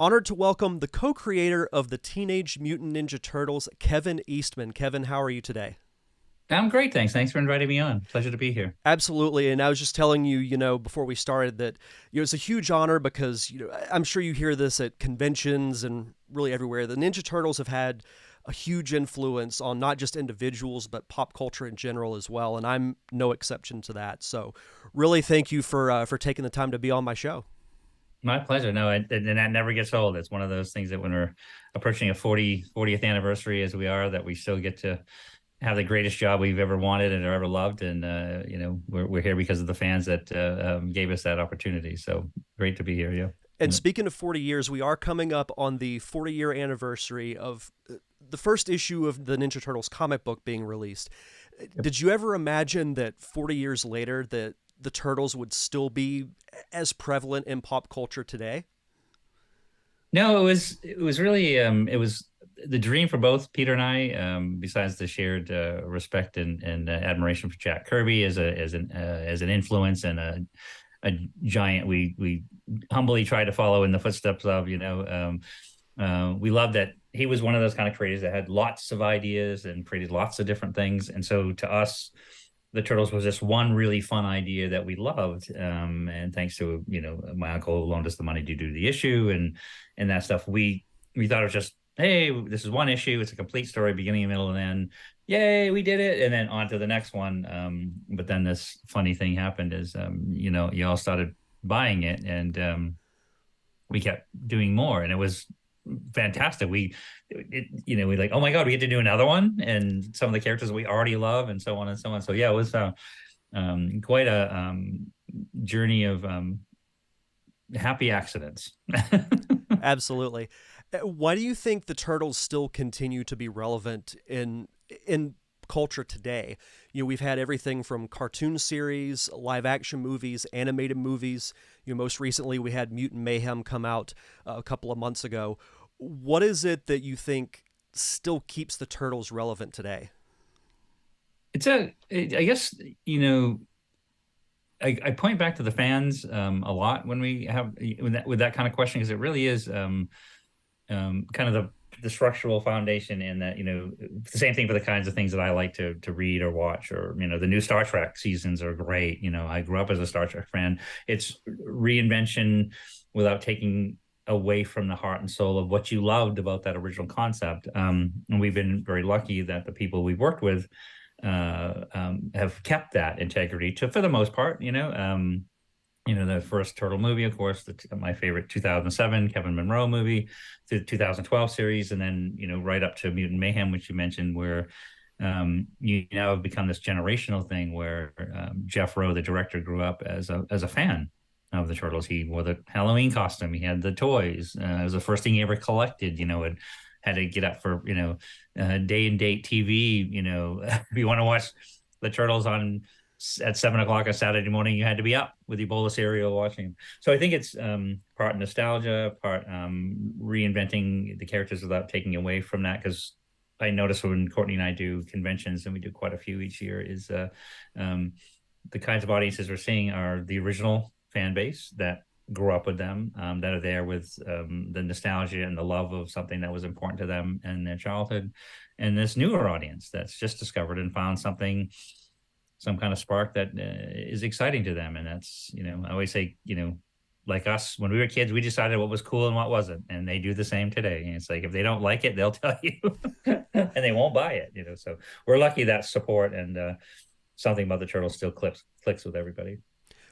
Honored to welcome the co-creator of the Teenage Mutant Ninja Turtles, Kevin Eastman. Kevin, how are you today? I'm great, thanks. Thanks for inviting me on. Pleasure to be here. Absolutely. And I was just telling you, before we started that, it's a huge honor because, I'm sure you hear this at conventions and really everywhere. The Ninja Turtles have had a huge influence on not just individuals, but pop culture in general as well. And I'm no exception to that. So really thank you for taking the time to be on my show. My pleasure. No, and that never gets old. It's one of those things that when we're approaching a 40th anniversary as we are, that we still get to have the greatest job we've ever wanted and ever loved. And, we're here because of the fans that gave us that opportunity. So great to be here. Yeah. And Yeah. speaking of 40 years, we are coming up on the 40-year anniversary of the first issue of the Ninja Turtles comic book being released. Did you ever imagine that 40 years later that the Turtles would still be as prevalent in pop culture today? No, it was really it was the dream for both Peter and I. Besides the shared respect and admiration for Jack Kirby as an influence and a giant we humbly try to follow in the footsteps of. We love that he was one of those kind of creators that had lots of ideas and created lots of different things. And so to us, the Turtles was just one really fun idea that we loved. And thanks to, my uncle loaned us the money to do the issue and that stuff. We thought it was just, hey, this is one issue. It's a complete story, beginning, middle, and end. Yay, we did it. And then on to the next one. But then this funny thing happened is, you all started buying it, and we kept doing more, and it was fantastic. We like, oh my god, we get to do another one, and some of the characters we already love, and so on and so on. So yeah, it was quite a journey of happy accidents. Absolutely. Why do you think the Turtles still continue to be relevant in culture today? We've had everything from cartoon series, live action movies, animated movies. Most recently we had Mutant Mayhem come out a couple of months ago. What is it that you think still keeps the Turtles relevant today? I guess, I point back to the fans a lot when we have with that kind of question, because it really is kind of the structural foundation in that. The same thing for the kinds of things that I like to read or watch, or the new Star Trek seasons are great. I grew up as a Star Trek fan. It's reinvention without taking away from the heart and soul of what you loved about that original concept. And we've been very lucky that the people we've worked with have kept that integrity for the most part. The first Turtle movie, of course, my favorite 2007 Kevin Monroe movie, the 2012 series, and then, right up to Mutant Mayhem, which you mentioned, where you now have become this generational thing where Jeff Rowe, the director, grew up as a fan of the Turtles. He wore the Halloween costume. He had the toys. It was the first thing he ever collected. It had to get up for day and date TV. If you want to watch the Turtles on at 7 o'clock on Saturday morning, you had to be up with your bowl of cereal watching. So I think it's part nostalgia, part reinventing the characters without taking away from that. Because I notice when Courtney and I do conventions, and we do quite a few each year, is the kinds of audiences we're seeing are the original fan base that grew up with them, that are there with the nostalgia and the love of something that was important to them in their childhood, and this newer audience that's just discovered and found some kind of spark that is exciting to them. And that's, I always say, like us, when we were kids, we decided what was cool and what wasn't, and they do the same today. And it's like, if they don't like it, they'll tell you and they won't buy it. So we're lucky that support, and something about the Turtles still clicks with everybody.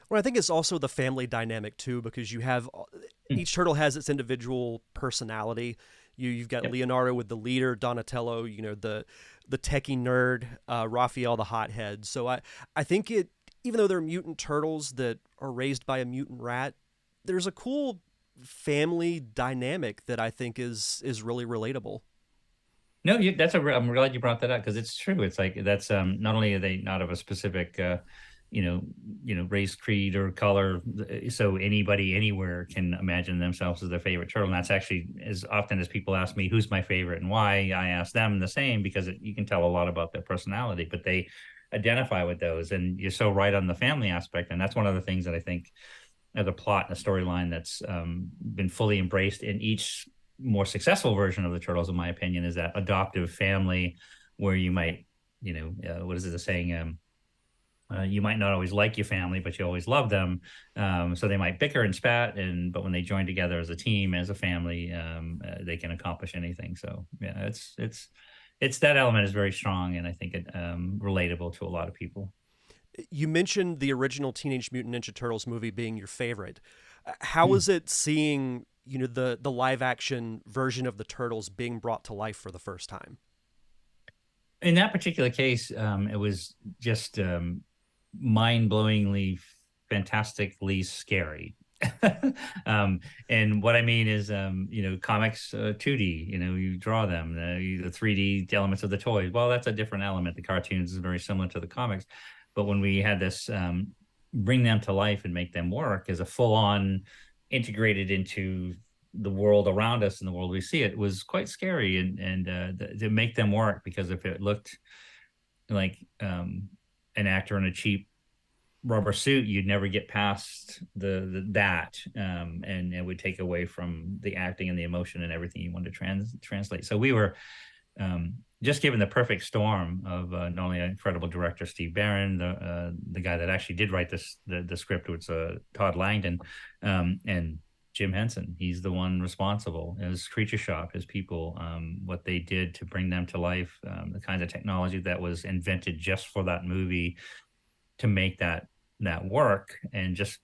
Well, I think it's also the family dynamic too, because you have each turtle has its individual personality. You've got Yep. Leonardo with the leader, Donatello, the techie nerd, Raphael the hothead. So I think even though they're mutant turtles that are raised by a mutant rat, there's a cool family dynamic that I think is really relatable. No, I'm glad you brought that up, because it's true. It's like that's not only are they not of a specific race, creed, or color, so anybody anywhere can imagine themselves as their favorite turtle. And that's actually, as often as people ask me who's my favorite and why, I ask them the same, because you can tell a lot about their personality, but they identify with those. And you're so right on the family aspect, and that's one of the things that I think as a plot and a storyline that's been fully embraced in each more successful version of the Turtles, in my opinion, is that adoptive family where you might, what is it the saying? You might not always like your family, but you always love them. So they might bicker and spat, but when they join together as a team, as a family, they can accomplish anything. So yeah, it's that element is very strong, and I think it relatable to a lot of people. You mentioned the original Teenage Mutant Ninja Turtles movie being your favorite. How Hmm. is it seeing the live action version of the Turtles being brought to life for the first time? In that particular case, it was just mind-blowingly, fantastically scary. um, and what I mean is, comics 2D. You draw them, the 3D elements of the toys. Well, that's a different element. The cartoons is very similar to the comics, but when we had this bring them to life and make them work as a full-on integrated into the world around us and the world we see, it was quite scary and to make them work, because if it looked like an actor in a cheap rubber suit, you'd never get past that, and it would take away from the acting and the emotion and everything you wanted to translate. So we were just given the perfect storm of not only an incredible director Steve Barron, the guy that actually did write the script, was Todd Langdon, and Jim Henson. He's the one responsible. His Creature Shop, his people, what they did to bring them to life, the kind of technology that was invented just for that movie to make that work, and just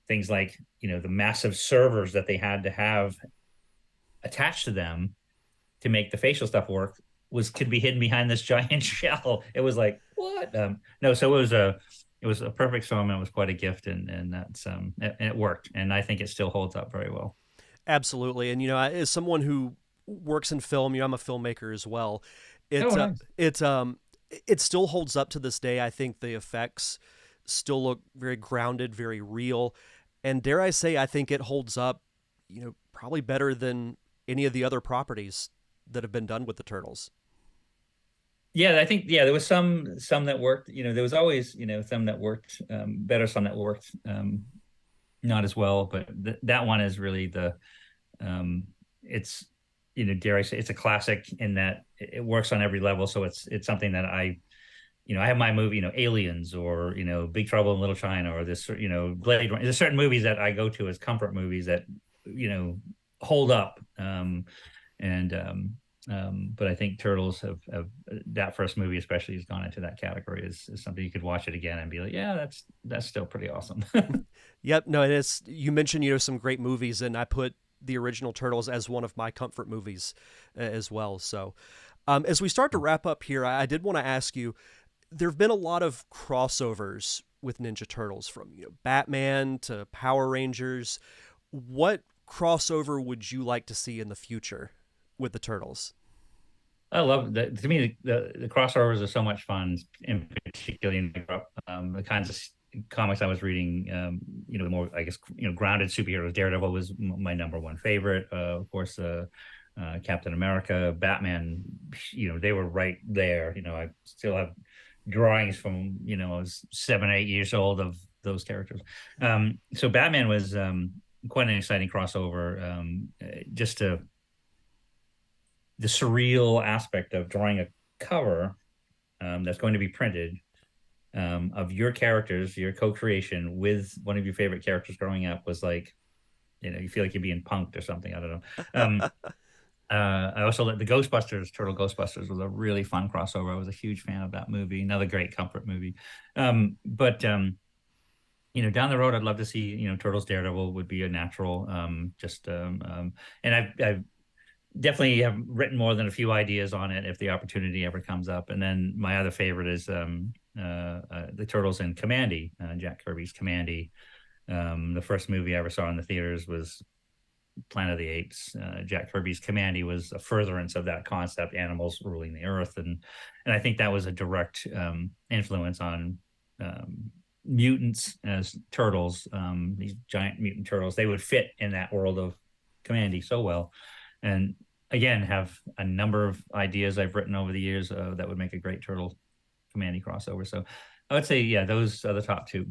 things like the massive servers that they had to have attached to them to make the facial stuff work could be hidden behind this giant shell. It was like, what? No, so it was a perfect storm, and it was quite a gift, and it worked, and I think it still holds up very well. Absolutely, and as someone who works in film, I'm a filmmaker as well. Oh, It nice. it still holds up to this day. I think the effects still look very grounded, very real, and dare I say, I think it holds up, probably better than any of the other properties that have been done with the turtles. Yeah, I think there was some that worked. There was always some that worked better, some that worked not as well. But that one is really um, it's dare I say, it's a classic in that it works on every level. So it's something that I have my movie, Aliens, or Big Trouble in Little China, or this, Blade Runner. There's certain movies that I go to as comfort movies that you know hold up. And But I think Turtles have that first movie especially has gone into that category, is something you could watch it again and be like, yeah, that's still pretty awesome. Yep, no, it is. You mentioned some great movies, and I put the original Turtles as one of my comfort movies as well. So, as we start to wrap up here, I did want to ask you: there have been a lot of crossovers with Ninja Turtles, from Batman to Power Rangers. What crossover would you like to see in the future with the Turtles? I love that. To me, the crossovers are so much fun, in particular the kinds of comics I was reading. The more, I guess, grounded superheroes. Daredevil was my number one favorite. Of course, Captain America, Batman. They were right there. I still have drawings from I was 7, 8 years old of those characters. So Batman was quite an exciting crossover. Just to the surreal aspect of drawing a cover that's going to be printed, of your characters, your co-creation with one of your favorite characters growing up, was like, you feel like you're being punked or something. I don't know. I also like the Ghostbusters. Turtle Ghostbusters was a really fun crossover. I was a huge fan of that movie. Another great comfort movie. But down the road, I'd love to see, Turtles Daredevil would be a natural. And I've definitely have written more than a few ideas on it if the opportunity ever comes up. And then my other favorite is the Turtles in Commandy, Jack Kirby's Commandy. The first movie I ever saw in the theaters was Planet of the Apes. Jack Kirby's Commandy was a furtherance of that concept, animals ruling the earth, and I think that was a direct influence on mutants as turtles. These giant mutant turtles, they would fit in that world of Commandy so well, and again have a number of ideas I've written over the years that would make a great turtle Commandy crossover. So I would say, yeah, those are the top two.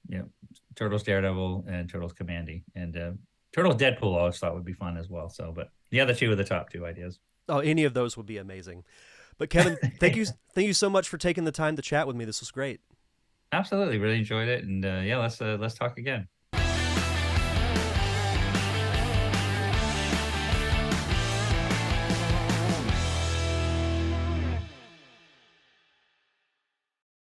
you know, Turtles Daredevil and Turtles Commandy, and Turtles Deadpool I always thought would be fun as well. So, but the other two are the top two ideas. Oh, any of those would be amazing. But Kevin, thank you so much for taking the time to chat with me. This was great. Absolutely, really enjoyed it, and yeah, let's talk again.